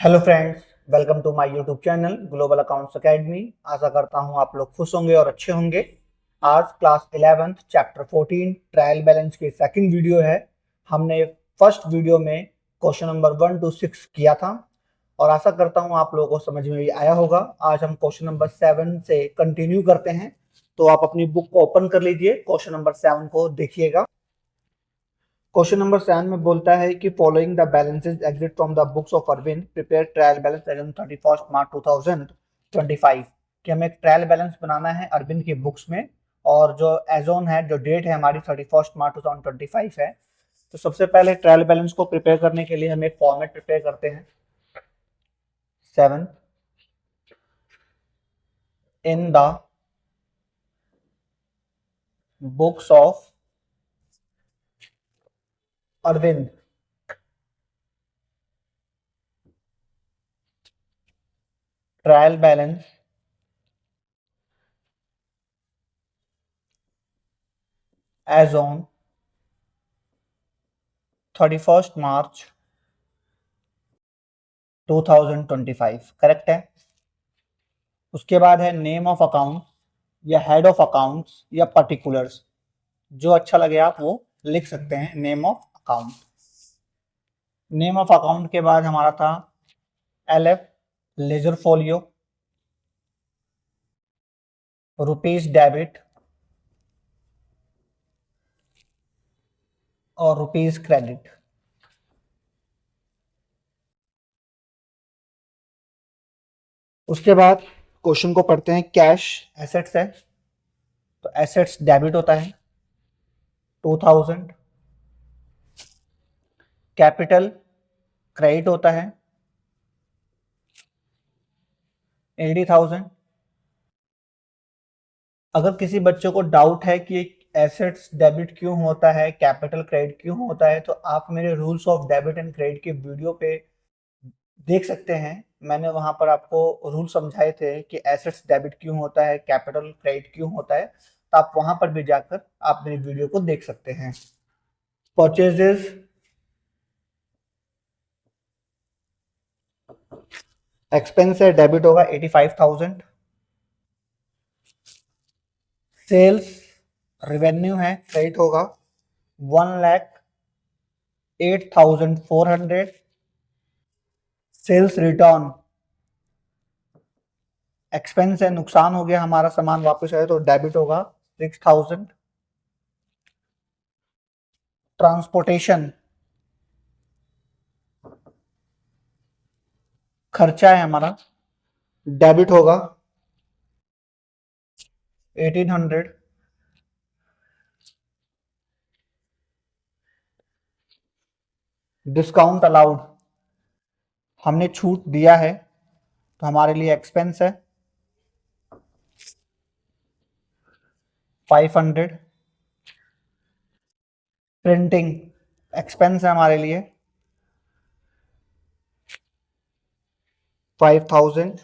Hello friends, welcome to my YouTube channel global accounts academy. आशा करता हूं आप लोग खुश होंगे और अच्छे होंगे। आज class 11th chapter 14 trial balance की सेकंड वीडियो है। हमने फर्स्ट वीडियो में क्वेश्चन नंबर 1 to 6 किया था और आशा करता हूं आप लोगों को समझ में भी आया होगा। आज हम क्वेश्चन नंबर 7 से कंटिन्यू करते हैं, तो आप अपनी बुक को ओपन कर लीजिए, क्वेश्चन नंबर 7 को देखिएगा। क्वेश्चन नंबर 7 में बोलता है कि following the balances exit from the books of Arvind, prepare trial balance as on 31 March 2025। कि हमें एक ट्रायल बैलेंस बनाना है अरविंद की बुक्स में, और जो एज ऑन है, जो डेट है हमारी 31 मार्च 2025 है। तो सबसे पहले ट्रायल बैलेंस को प्रिपेयर करने के लिए हम एक फॉर्मेट प्रिपेयर करते हैं। 7 in the books of Arvind, trial balance as on 31 March 2025, correct है। उसके बाद है नेम ऑफ अकाउंट या हेड ऑफ अकाउंट्स या पर्टिकुलर्स, जो अच्छा लगे आप वो लिख सकते हैं। Name of account, name of account के बाद हमारा था LF ledger folio, rupees debit और रुपीज क्रेडिट। उसके बाद क्वेश्चन को पढ़ते हैं। कैश एसेट्स है, तो एसेट्स डेबिट होता है 2000। कैपिटल क्रेडिट होता है 80,000। अगर किसी बच्चे को डाउट है कि एसेट्स डेबिट क्यों होता है, कैपिटल क्रेडिट क्यों होता है, तो आप मेरे rules of debit and credit के वीडियो पे देख सकते हैं। मैंने वहां पर आपको रूल समझाए थे कि एसेट्स डेबिट क्यों होता है, कैपिटल क्रेडिट क्यों होता है, तो आप वहां पर भी जाकर आप मेरी वीडियो को देख सकते हैं। परचेजेस एक्सपेंस है, डेबिट होगा 85,000। सेल्स रेवेन्यू है, क्रेडिट होगा 1,08,400। सेल्स रिटर्न एक्सपेंस है, नुकसान हो गया, हमारा सामान वापस आया तो डेबिट होगा 6,000। ट्रांसपोर्टेशन खर्चा है हमारा, डेबिट होगा 1,800। डिस्काउंट अलाउड, हमने छूट दिया है तो हमारे लिए एक्सपेंस है 500। प्रिंटिंग एक्सपेंस है हमारे लिए 5,000।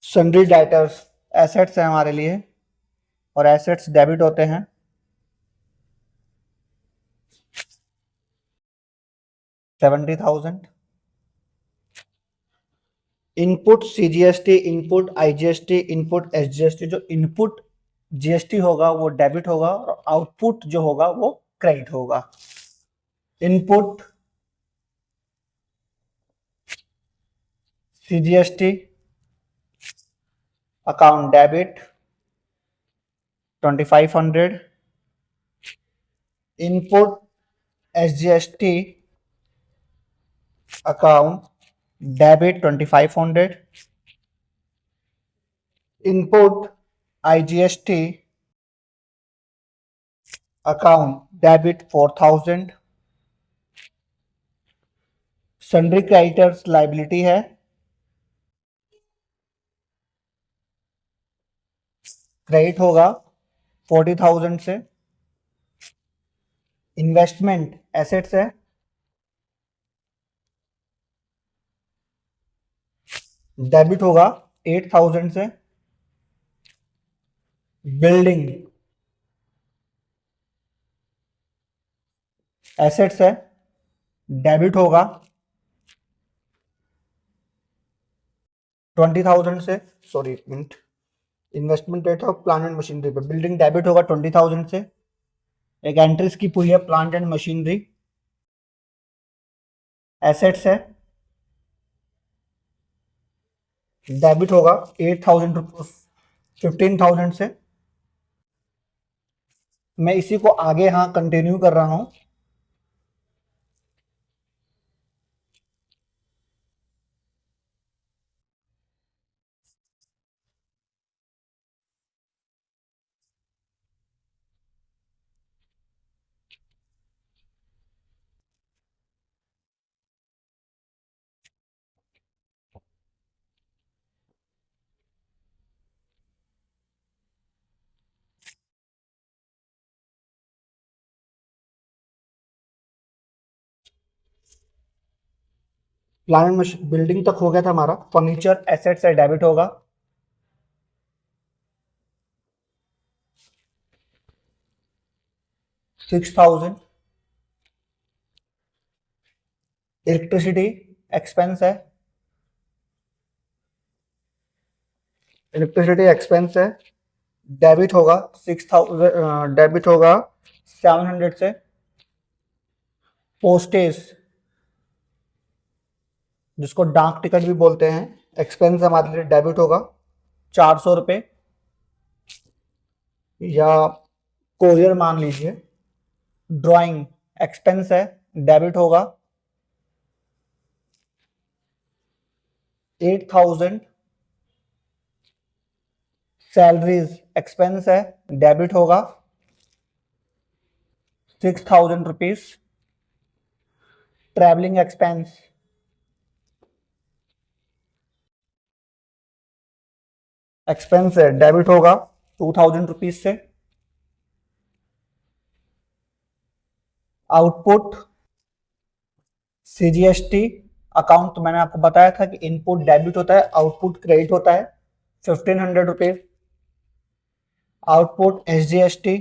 सन्ड्री डेटर्स एसेट्स है हमारे लिए, और एसेट्स डेबिट होते हैं 70,000। Input CGST, input IGST, input SGST। जो इनपुट GST होगा वो डेबिट होगा और आउटपुट जो होगा वो क्रेडिट होगा। Input CGST account debit 2,500। Input SGST account debit 2,500। Input IGST account debit 4,000। Sundry creditors liability है, क्रेडिट होगा 40,000 से। इन्वेस्टमेंट एसेट्स है, डेबिट होगा 8,000 से। बिल्डिंग एसेट्स है, डेबिट होगा 20,000 से, sorry minute, investment rate of plant and machinery पे बिल्डिंग डेबिट होगा 20,000 से। एक एंट्री स्किप हुई है प्लांट एंड मशीनरी। एसेट्स है, डेबिट होगा 8,000 रुपीज 15,000 से। मैं इसी को आगे यहाँ कंटिन्यू कर रहा हूं। प्लांट एंड मशीन बिल्डिंग तक हो गया था हमारा। फर्नीचर एसेट्स है, डेबिट होगा 6,000। इलेक्ट्रिसिटी एक्सपेंस है, इलेक्ट्रिसिटी एक्सपेंस है, डेबिट होगा 6,000, डेबिट होगा 700 से। पोस्टेज जिसको डाक टिकट भी बोलते हैं, एक्सपेंस हमारे लिए डेबिट होगा 400 रुपये, या कोरियर मान लीजिए। ड्राइंग एक्सपेंस है, डेबिट होगा 8,000। सैलरीज एक्सपेंस है, डेबिट होगा 6,000 रुपीज। ट्रैवलिंग एक्सपेंस एक्सपेंस है, डेबिट होगा 2,000 रुपीज से। आउटपुट सीजीएसटी अकाउंट, तो मैंने आपको बताया था कि इनपुट डेबिट होता है, आउटपुट क्रेडिट होता है 1,500 रुपीज। आउटपुट एसजीएसटी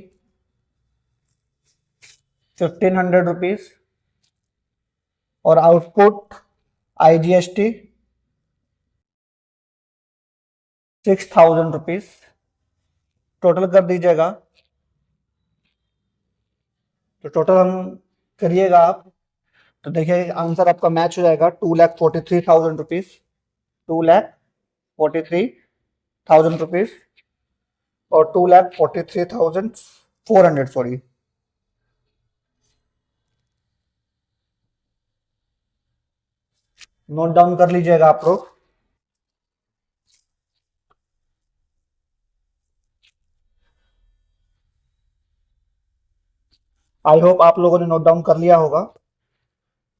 1,500 रुपीज, और आउटपुट आईजीएसटी 6,000 रुपीज। टोटल कर दीजिएगा, तो टोटल हम करिएगा आप, तो देखिए आंसर आपका मैच हो जाएगा 2,43,000 रुपीज, 2,43,000 रुपीज और 2,43,400, सॉरी। नोट डाउन कर लीजिएगा आप लोग। आई होप आप लोगों ने नोट डाउन कर लिया होगा।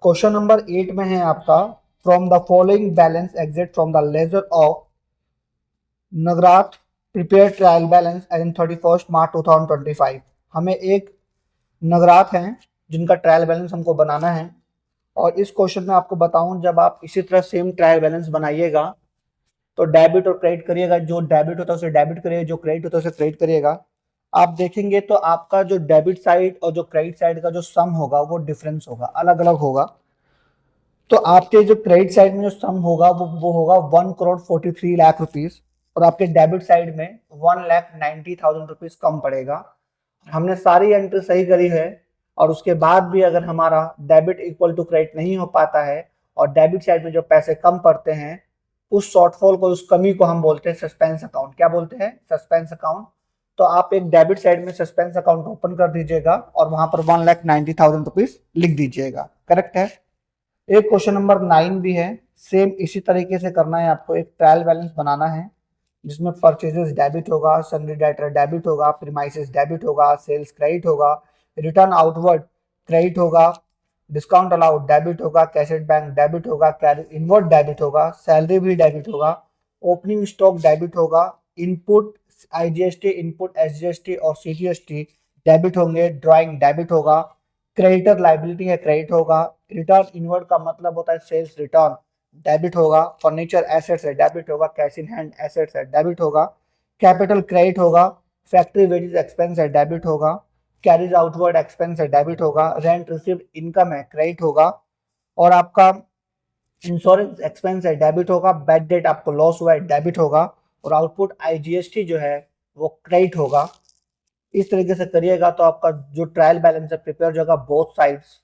क्वेश्चन नंबर 8 में है आपका, from the following balance exit from the ledger of Nagrath prepare trial balance as in 31 March 2025। हमें एक नगराथ हैं जिनका ट्रायल बैलेंस हमको बनाना है, और इस क्वेश्चन में आपको बताऊं, जब आप इसी तरह सेम ट्रायल बैलेंस बनाइएगा तो डेबिट और क्रेडिट करिएगा, जो डेबिट होता है उसे डेबिट करिएगा, जो क्रेडिट होता है उसे क्रेडिट करिएगा। आप देखेंगे तो आपका जो डेबिट साइड और जो क्रेडिट साइड का जो सम होगा वो डिफरेंस होगा, अलग अलग होगा। तो आपके जो क्रेडिट साइड में जो सम होगा वो होगा 1,43,00,000 रुपीज, और आपके डेबिट साइड में 1,90,000 रुपीज कम पड़ेगा। हमने सारी एंट्री सही करी है, और उसके बाद भी अगर हमारा डेबिट इक्वल टू क्रेडिट नहीं हो पाता है और डेबिट साइड में जो पैसे कम पड़ते हैं, उस शॉर्टफॉल को, उस कमी को हम बोलते हैं सस्पेंस अकाउंट। क्या बोलते हैं? Suspense account. तो आप एक डेबिट साइड में सस्पेंस अकाउंट ओपन कर दीजिएगा और वहां पर 1,90,000 रुपीज लिख दीजिएगा। करेक्ट है। एक क्वेश्चन नंबर 9 भी है, सेम इसी तरीके से करना है आपको। एक ट्रायल बैलेंस बनाना है जिसमें परचेजेस डेबिट होगा, सन्ड्री डेटर डेबिट होगा, प्रीमाइसेस डेबिट होगा, सेल्स क्रेडिट होगा, रिटर्न आउटवर्ड क्रेडिट होगा, डिस्काउंट अलाउड डेबिट होगा, कैशेड बैंक डेबिट होगा, कैरी इनवर्ड डेबिट होगा, सैलरी भी डेबिट होगा, ओपनिंग स्टॉक डेबिट होगा, इनपुट आईजीएसटी, इनपुट एसजीएसटी और सीजीएसटी डेबिट होंगे, ड्राइंग डेबिट होगा, क्रेडिटर लाइबिलिटी है क्रेडिट होगा, रिटर्न इनवर्ड का मतलब होता है सेल्स रिटर्न, डेबिट होगा, फर्नीचर एसेट्स है डेबिट होगा, कैश इन हैंड एसेट्स है डेबिट होगा, कैपिटल क्रेडिट होगा, फैक्ट्री वेजेस एक्सपेंस है डेबिट होगा, कैरीज आउटवर्ड एक्सपेंस है डेबिट होगा, रेंट रिसीव्ड इनकम है क्रेडिट होगा, और आपका इंश्योरेंस एक्सपेंस है डेबिट होगा, बैड डेट आपको लॉस हुआ है डेबिट होगा, और आउटपुट आईजीएसटी जो है वो क्रेडिट होगा। इस तरीके से करिएगा तो आपका जो ट्रायल बैलेंस है प्रिपेयर हो जाएगा, बोथ साइड्स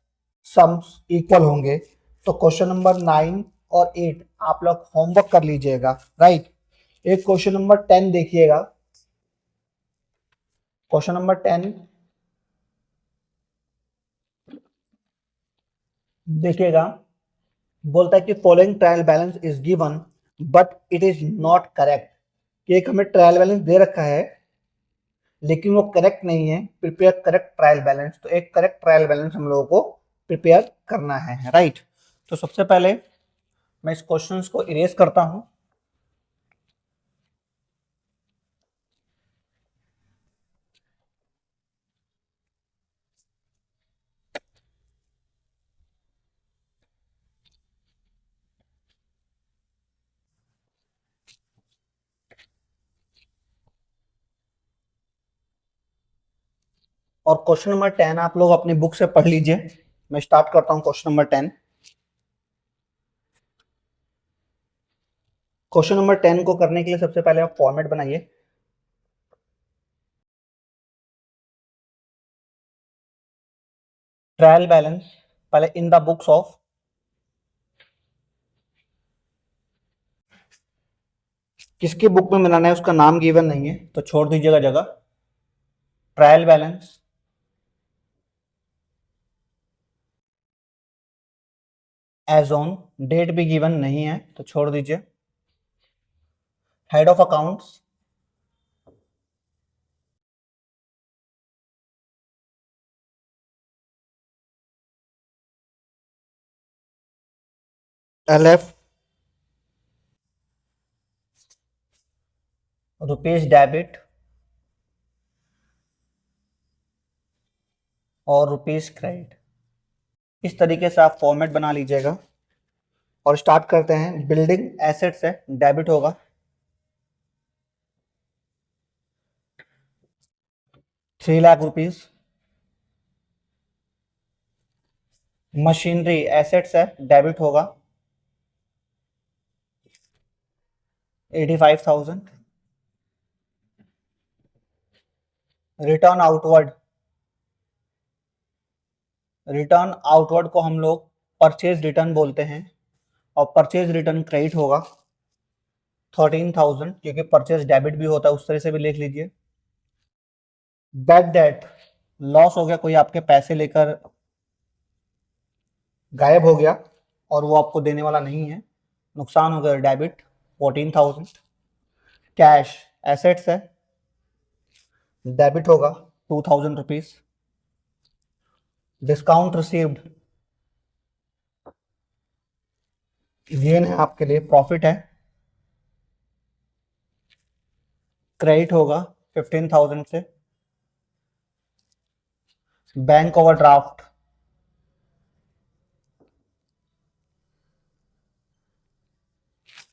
सम्स इक्वल होंगे। तो क्वेश्चन नंबर 9 और 8 आप लोग होमवर्क कर लीजिएगा, राइट। एक क्वेश्चन नंबर 10 देखिएगा। क्वेश्चन नंबर 10 देखिएगा, बोलता है कि following trial balance is given but it is not correct. कि एक हमें ट्रायल बैलेंस दे रखा है लेकिन वो करेक्ट नहीं है, प्रिपेयर करेक्ट ट्रायल बैलेंस। तो एक करेक्ट ट्रायल बैलेंस हम लोगों को प्रिपेयर करना है, राइट। तो सबसे पहले मैं इस क्वेश्चंस को इरेज करता हूं। और क्वेश्चन नंबर 10 आप लोग अपनी बुक से पढ़ लीजिए। मैं स्टार्ट करता हूं क्वेश्चन नंबर 10। क्वेश्चन नंबर 10 को करने के लिए सबसे पहले आप फॉर्मेट बनाइए। ट्रायल बैलेंस पहले इन द बुक्स ऑफ, किसकी बुक में बनाना है उसका नाम गिवन नहीं है तो छोड़ दीजिएगा जगह। Trial balance as on, date भी गिवन नहीं है तो छोड़ दीजिए। Head of accounts LF, rupees debit और रुपीज क्रेडिट। इस तरीके से आप फॉर्मेट बना लीजिएगा और स्टार्ट करते हैं। बिल्डिंग एसेट्स है, डेबिट होगा 3 लाख रुपीज। मशीनरी एसेट्स है, डेबिट होगा 85,000। रिटर्न आउटवर्ड, रिटर्न आउटवर्ड को हम लोग परचेज रिटर्न बोलते हैं और परचेज रिटर्न क्रेडिट होगा 13,000, क्योंकि परचेज डेबिट भी होता है, उस तरह से भी लिख लीजिए। बैड डेट, लॉस हो गया, कोई आपके पैसे लेकर गायब हो गया और वो आपको देने वाला नहीं है, नुकसान हो गया, डेबिट 14,000। कैश एसेट्स है, डेबिट होगा 2,000 रुपीज। डिस्काउंट रिसीव्ड, गेन है आपके लिए, प्रॉफिट है, क्रेडिट होगा 15,000 से। बैंक ओवरड्राफ्ट,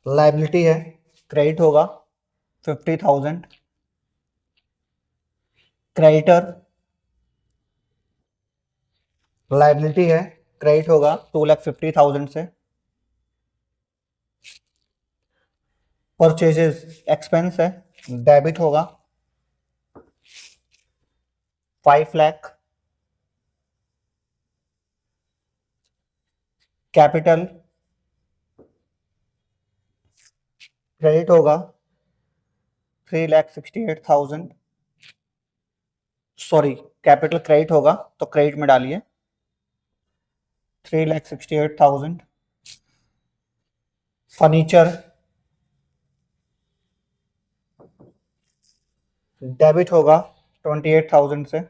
लाइबिलिटी है, क्रेडिट होगा 50,000। क्रेडिटर लाइबिलिटी है, क्रेडिट होगा 2,50,000 से। परचेजेस एक्सपेंस है, डेबिट होगा 5 लाख। कैपिटल क्रेडिट होगा 3,68,000। सॉरी, कैपिटल क्रेडिट होगा तो क्रेडिट में डालिए 3,68,000। फर्नीचर डेबिट होगा 28,000 से।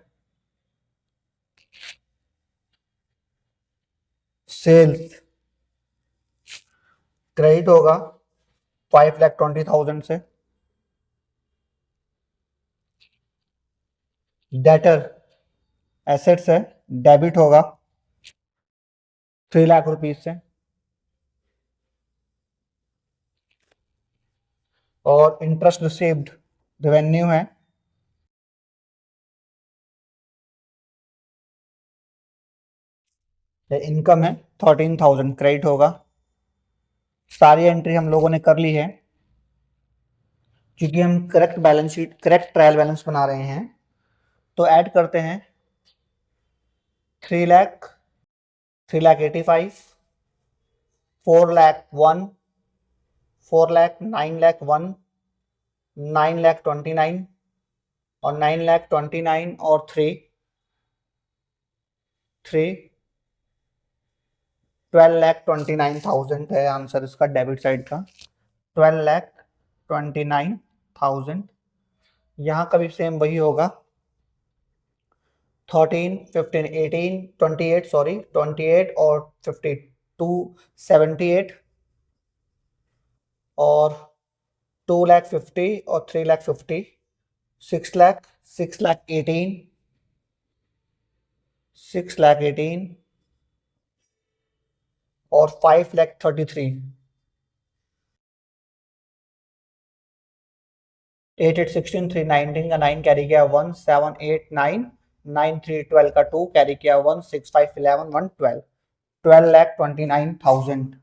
सेल्स क्रेडिट होगा 5,20,000 से। डेटर एसेट्स है, डेबिट होगा 3 लाख रुपीज से। और इंटरेस्ट रिसीव्ड रेवेन्यू है, ये इनकम है 13,000 क्रेडिट होगा। सारी एंट्री हम लोगों ने कर ली है, क्योंकि हम correct balance sheet, correct trial balance बना रहे हैं। तो ऐड करते हैं 3 लाख, 3,85,000, 4,01,000, 4,09,01,000, 9,29,000 और 9,29,000 और 3 12,29,000 है आंसर इसका डेबिट साइड का। 12,29,000। यहाँ का भी सेम वही होगा, 13, 15, 18, 28, सॉरी 28 और 52, 78 और 2,50,000 और 3,50,000, 6,00,000, 6,18,000, 6,18,000 और 5,33,000। 8, 8, 16, 3, 19 का 9 कैरी किया 1, 7, 8, 9, 9, 3, 12 का 2 कैरी किया 1, 6, 5, 11, 1, 12, 12,29,000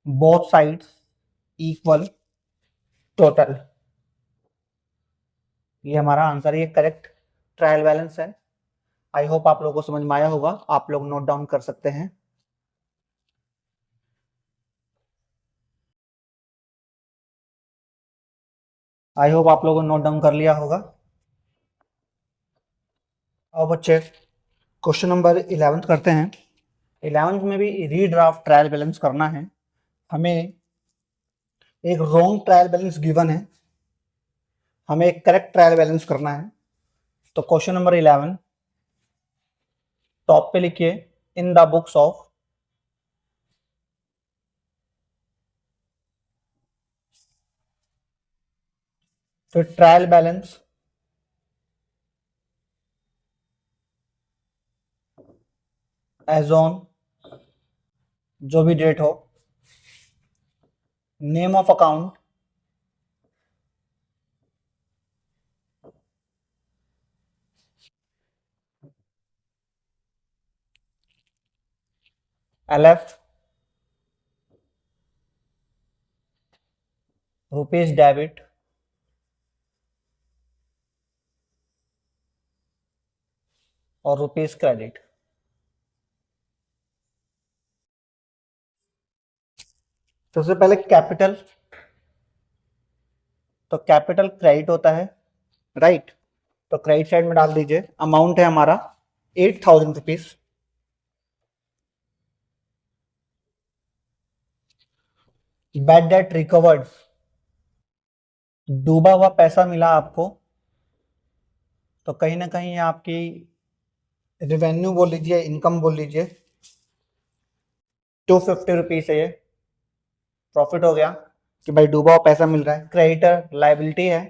बोथ साइड्स इक्वल टोटल। ये हमारा आंसर, ये करेक्ट ट्रायल बैलेंस है। आई होप आप लोगों को समझ में आया होगा, आप लोग नोट डाउन कर सकते हैं। आई होप आप लोगों ने नोट डाउन कर लिया होगा। अब बच्चे क्वेश्चन नंबर 11 करते हैं। 11 में भी रीड्राफ्ट ट्रायल बैलेंस करना है। हमें एक रॉन्ग ट्रायल बैलेंस गिवन है, हमें एक करेक्ट ट्रायल बैलेंस करना है। तो क्वेश्चन नंबर 11 टॉप पे लिखिए, इन द बुक्स ऑफ फिर ट्रायल बैलेंस एज ऑन जो भी डेट हो, name of account, LF, rupees debit, और रुपीज क्रेडिट। सबसे पहले कैपिटल, तो कैपिटल क्रेडिट होता है, राइट। तो क्रेडिट साइड में डाल दीजिए, अमाउंट है हमारा 8,000 रुपीज। बैड डेट रिकवर्ड, डूबा हुआ पैसा मिला आपको, तो कहीं ना कहीं आपकी रेवेन्यू बोल लीजिए, इनकम बोल लीजिए, 250 रुपीज है, ये प्रॉफिट हो गया कि भाई डूबा हुआ पैसा मिल रहा है। क्रेडिटर लाइबिलिटी है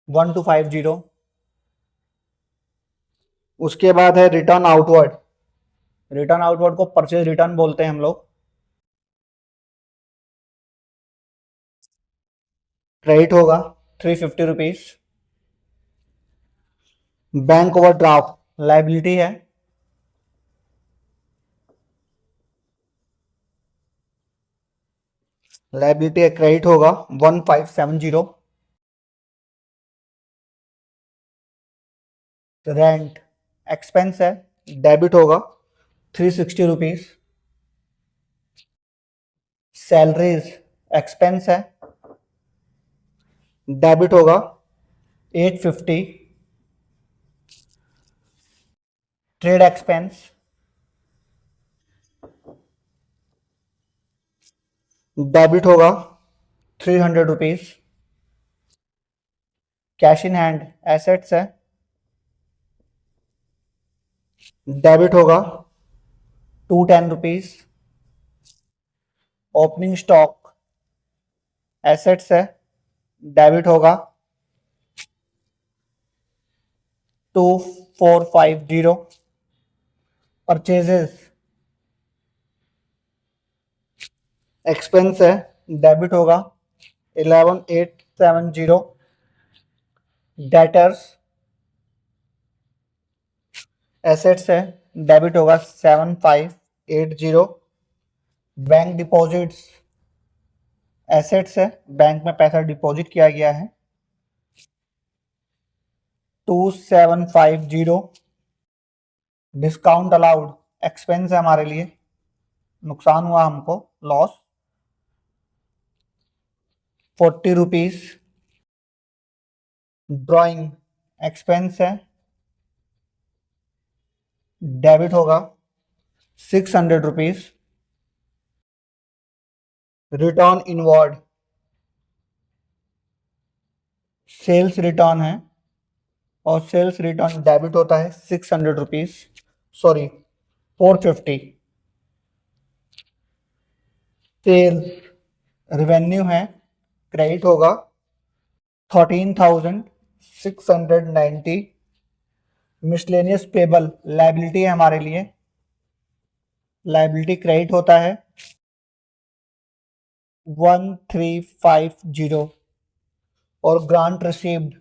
1250। उसके बाद है रिटर्न आउटवर्ड, रिटर्न आउटवर्ड को परचेज रिटर्न बोलते हैं हम लोग। क्रेडिट होगा 350 रुपीज। बैंक ओवरड्राफ्ट लाइबिलिटी है, लाइबिलिटी है, क्रेडिट होगा 1570। रेंट एक्सपेंस है, डेबिट होगा 360 रुपीज। सैलरीज एक्सपेंस है, डेबिट होगा 850। ट्रेड एक्सपेंस डेबिट होगा 300 rupees. Cash in hand assets है, डेबिट होगा 210 रुपीज। ओपनिंग स्टॉक एसेट्स है, डेबिट होगा 2450। परचेजेस एक्सपेंस है, डेबिट होगा 11870। डेटर्स एसेट्स है, डेबिट होगा 7580। बैंक डिपॉजिट्स, एसेट्स है, बैंक में पैसा डिपॉजिट किया गया है 2750। डिस्काउंट अलाउड, एक्सपेंस है हमारे लिए, नुकसान हुआ हमको, लॉस 40 रुपीज। ड्राइंग एक्सपेंस है, डेबिट होगा 600 rupees. Return inward, sales return है और सेल्स रिटर्न डेबिट होता है 600 रुपीज, सॉरी 450। सेल्स रेवेन्यू है, क्रेडिट होगा 13,690। मिसलेनियस पेबल लाइबिलिटी है हमारे लिए, लाइबिलिटी क्रेडिट होता है 1350। और ग्रांट रिसीव्ड,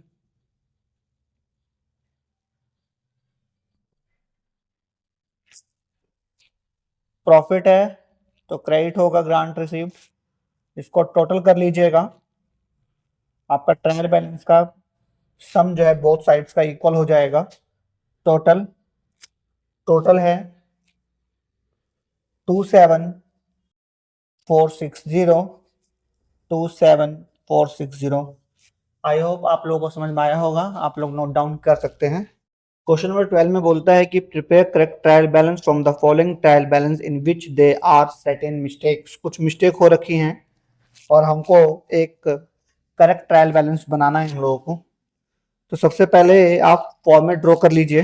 प्रॉफिट है तो क्रेडिट होगा ग्रांट रिसीव्ड। इसको टोटल कर लीजिएगा, आपका ट्रायल बैलेंस का सम जो है बोथ साइड्स का इक्वल हो जाएगा। टोटल टोटल है 27460। आई होप आप लोगों को समझ में आया होगा, आप लोग नोट डाउन कर सकते हैं। क्वेश्चन नंबर 12 में बोलता है कि prepare correct trial balance from the following trial balance in which they are certain mistakes. कुछ मिस्टेक हो रखी हैं और हमको एक करेक्ट ट्रायल बैलेंस बनाना है हम लोगों को। तो सबसे पहले आप फॉर्मेट ड्रॉ कर लीजिए।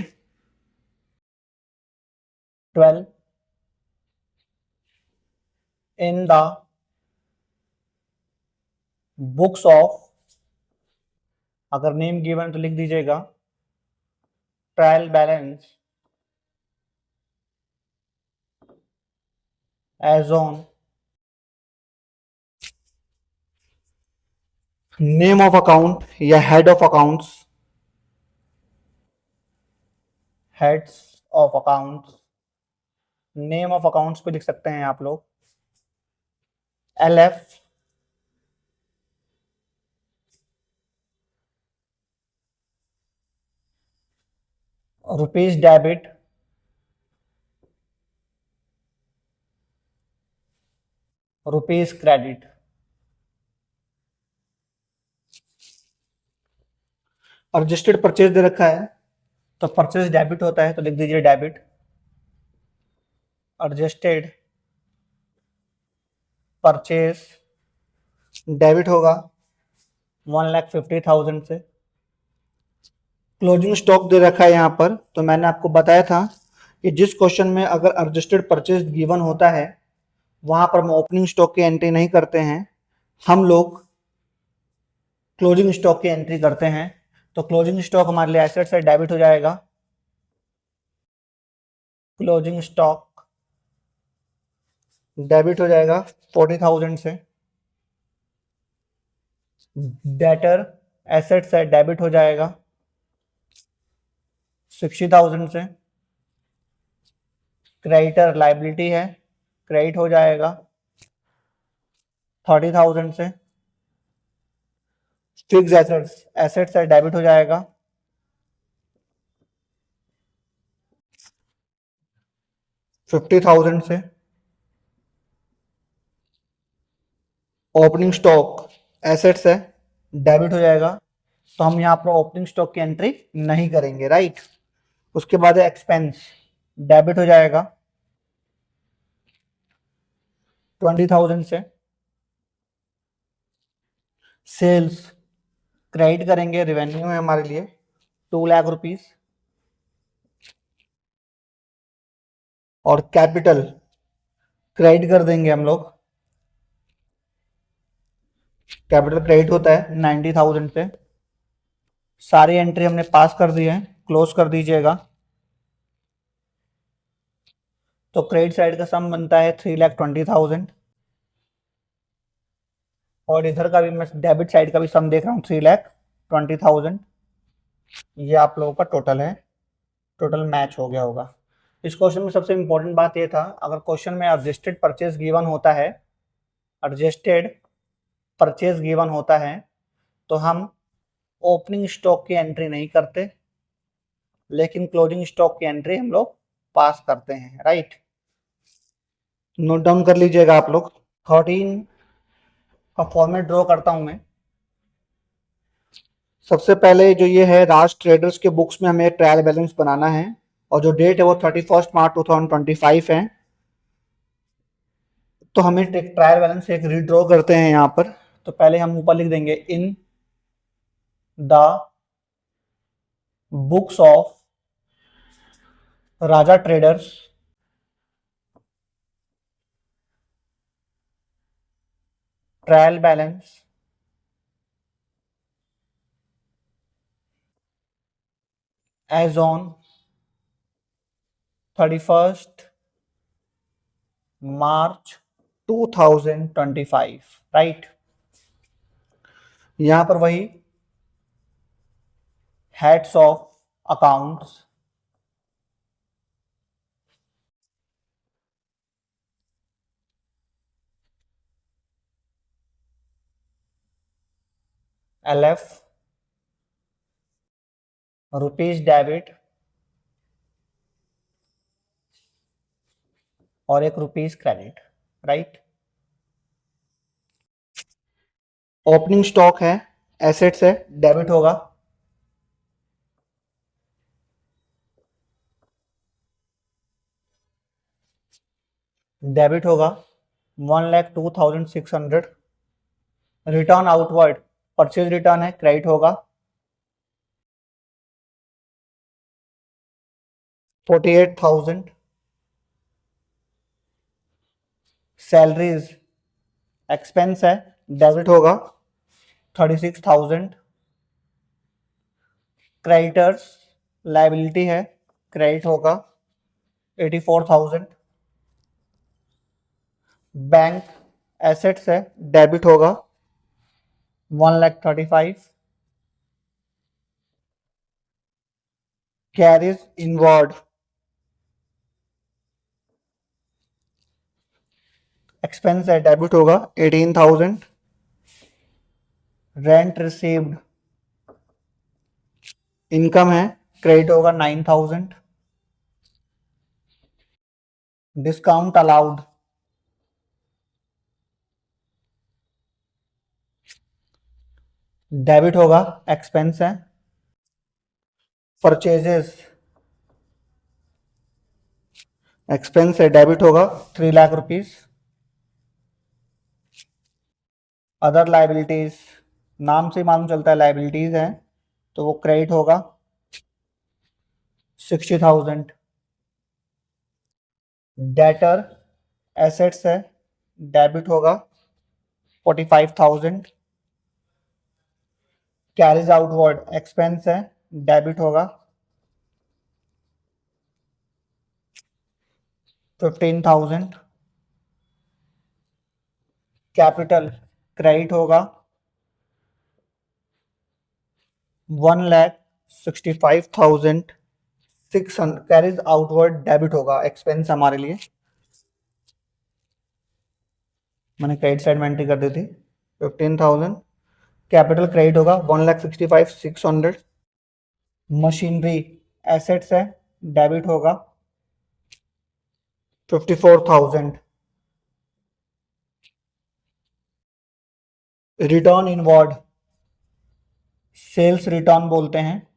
12 इन द बुक्स ऑफ, अगर नेम गिवन तो लिख दीजिएगा trial balance as on name of account या head of accounts, heads of accounts, name of accounts पे लिख सकते हैं आप लोग LF rupees debit, rupees credit. Registered purchase दे रखा है तो परचेज डेबिट होता है तो लिख दीजिए डेबिट। रजिस्टर्ड परचेज डेबिट होगा 1,50,000 से। क्लोजिंग स्टॉक दे रखा है यहाँ पर, तो मैंने आपको बताया था कि जिस क्वेश्चन में अगर रजिस्टर्ड परचेज गिवन होता है वहां पर हम ओपनिंग स्टॉक की एंट्री नहीं करते हैं, हम लोग क्लोजिंग स्टॉक की एंट्री करते हैं। तो क्लोजिंग स्टॉक हमारे लिए एसेट से डेबिट हो जाएगा। क्लोजिंग स्टॉक डेबिट हो जाएगा 40,000 से। डेटर एसेट से डेबिट हो जाएगा 60,000 से। क्रेडिटर लाइबिलिटी है, क्रेडिट हो जाएगा 30,000 से। फिक्स एसेट्स, एसेट से डेबिट हो जाएगा 50,000 से। ओपनिंग स्टॉक एसेट्स है, डेबिट हो जाएगा, तो हम यहाँ पर ओपनिंग स्टॉक की एंट्री नहीं करेंगे, राइट। उसके बाद एक्सपेंस डेबिट हो जाएगा 20,000 से। सेल्स क्रेडिट करेंगे, रेवेन्यू है हमारे लिए 2 लाख रुपीस। और कैपिटल क्रेडिट कर देंगे हम लोग, कैपिटल क्रेडिट होता है 90,000 से। सारी एंट्री हमने पास कर दी है, क्लोज कर दीजिएगा। तो क्रेडिट साइड का सम बनता है 3,20,000 और इधर का भी मैं डेबिट साइड का भी सम देख रहा हूँ 3,20,000। ये आप लोगों का टोटल है। टोटल मैच हो गया होगा। इस क्वेश्चन में सबसे इंपॉर्टेंट बात ये था, अगर क्वेश्चन में एडजस्टेड परचेज गिवन होता है, एडजस्टेड परचेज गिवन होता है, तो हम ओपनिंग स्टॉक की एंट्री नहीं करते, लेकिन क्लोजिंग स्टॉक की एंट्री हम लोग पास करते हैं, राइट। नोट डाउन कर लीजिएगा आप लोग। 13 का फॉर्मेट ड्रॉ करता हूं मैं। सबसे पहले जो ये है, राज ट्रेडर्स के बुक्स में हमें ट्रायल बैलेंस बनाना है, और जो डेट है वो 31 मार्च 2025 है। तो हमें ट्रायल बैलेंस एक रीड्रॉ करते हैं यहाँ पर। तो पहले हम ऊपर लिख देंगे, in the books of Raja Traders trial balance as on 31 March 2025, right. यहां पर वही heads of accounts, LF, rupees debit और एक rupees credit, right. Opening stock है, एसेट्स है, डेबिट होगा। डेबिट होगा 1,02,600। रिटर्न आउटवर्ड परचेज रिटर्न है, क्रेडिट होगा 48,000। सैलरीज एक्सपेंस है, डेबिट होगा 36,000। क्रेडिटर्स लाइबिलिटी है, क्रेडिट होगा 84,000। बैंक एसेट्स है, डेबिट होगा 1,35,000। कैरीज इनवर्ड एक्सपेंस है, डेबिट होगा 18,000। रेंट रिसीव्ड इनकम है, क्रेडिट होगा 9,000। डिस्काउंट अलाउड डेबिट होगा, एक्सपेंस है। परचेजेस एक्सपेंस है, डेबिट होगा 3 लाख रुपीज। अदर लाइबिलिटीज, नाम से मालूम चलता है लाइबिलिटीज है, तो वो क्रेडिट होगा 60,000। डेटर एसेट्स है, डेबिट होगा 45,000। कैरीज आउटवर्ड एक्सपेंस है, डेबिट होगा 15,000। कैपिटल क्रेडिट होगा 1,65,600। कैरीज आउटवर्ड डेबिट होगा, एक्सपेंस हमारे लिए, मैंने क्रेडिट साइड में एंट्री कर दी थी 15,000। कैपिटल क्रेडिट होगा 1,65,600। मशीनरी एसेट्स है, डेबिट होगा 54,000। रिटर्न इनवर्ड सेल्स रिटर्न बोलते हैं,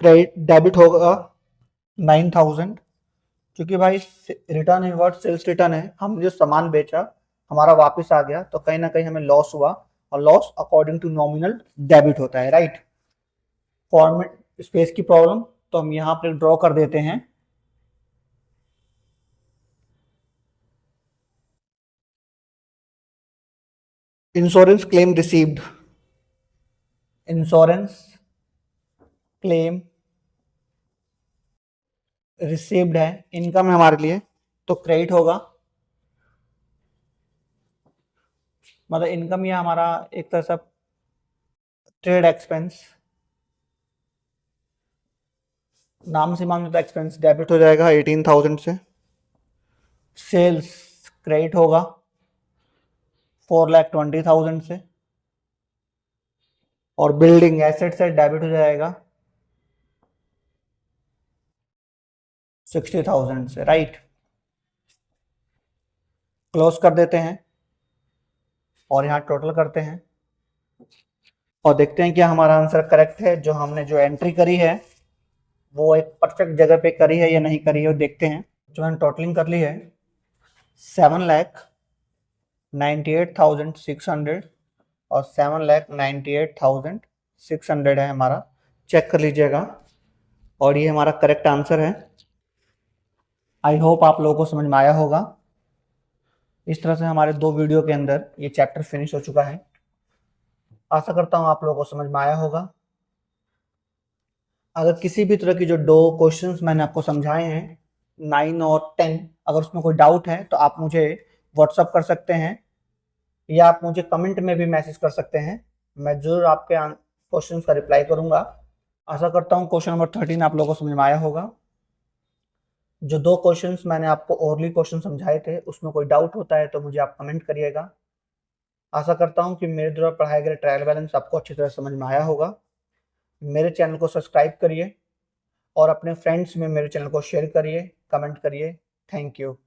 क्रेडिट डेबिट होगा 9,000। क्योंकि भाई रिटर्न इनवर्ड सेल्स रिटर्न है, हम जो सामान बेचा हमारा वापस आ गया, तो कहीं ना कहीं हमें लॉस हुआ, और loss according to nominal debit होता है, राइट। फॉर्मेट स्पेस की प्रॉब्लम, तो हम यहां पर ड्रॉ कर देते हैं। Insurance claim received, insurance claim received है, इनकम है हमारे लिए, तो क्रेडिट होगा। मतलब इनकम ये हमारा एक तरह से ट्रेड एक्सपेंस, नाम से मालूम होता है एक्सपेंस डेबिट हो जाएगा 18,000 से। सेल्स क्रेडिट होगा 4,20,000 से। और बिल्डिंग एसेट से डेबिट हो जाएगा 60,000 से, राइट। क्लोज कर देते हैं और यहाँ टोटल करते हैं और देखते हैं क्या हमारा आंसर करेक्ट है। जो हमने जो एंट्री करी है वो एक परफेक्ट जगह पे करी है या नहीं करी है, वो देखते हैं। जो मैंने टोटलिंग कर ली है 7,98,600 और 7,98,600 है हमारा। चेक कर लीजिएगा और ये हमारा करेक्ट आंसर है। आई होप आप लोगों को समझ में आया होगा। इस तरह से हमारे 2 वीडियो के अंदर ये चैप्टर फिनिश हो चुका है। आशा करता हूँ आप लोगों को समझ में आया होगा। अगर किसी भी तरह की जो 2 क्वेश्चंस मैंने आपको समझाए हैं 9 और 10, अगर उसमें कोई डाउट है तो आप मुझे व्हाट्सअप कर सकते हैं या आप मुझे कमेंट में भी मैसेज कर सकते हैं। मैं जरूर आपके क्वेश्चंस का रिप्लाई करूंगा। आशा करता हूँ क्वेश्चन नंबर 13 आप लोगों को समझ में आया होगा। जो 2 क्वेश्चंस मैंने आपको ओरली क्वेश्चन समझाए थे उसमें कोई डाउट होता है तो मुझे आप कमेंट करिएगा। आशा करता हूँ कि मेरे द्वारा पढ़ाए गए ट्रायल बैलेंस आपको अच्छी तरह समझ में आया होगा। मेरे चैनल को सब्सक्राइब करिए और अपने फ्रेंड्स में मेरे चैनल को शेयर करिए, कमेंट करिए। Thank you.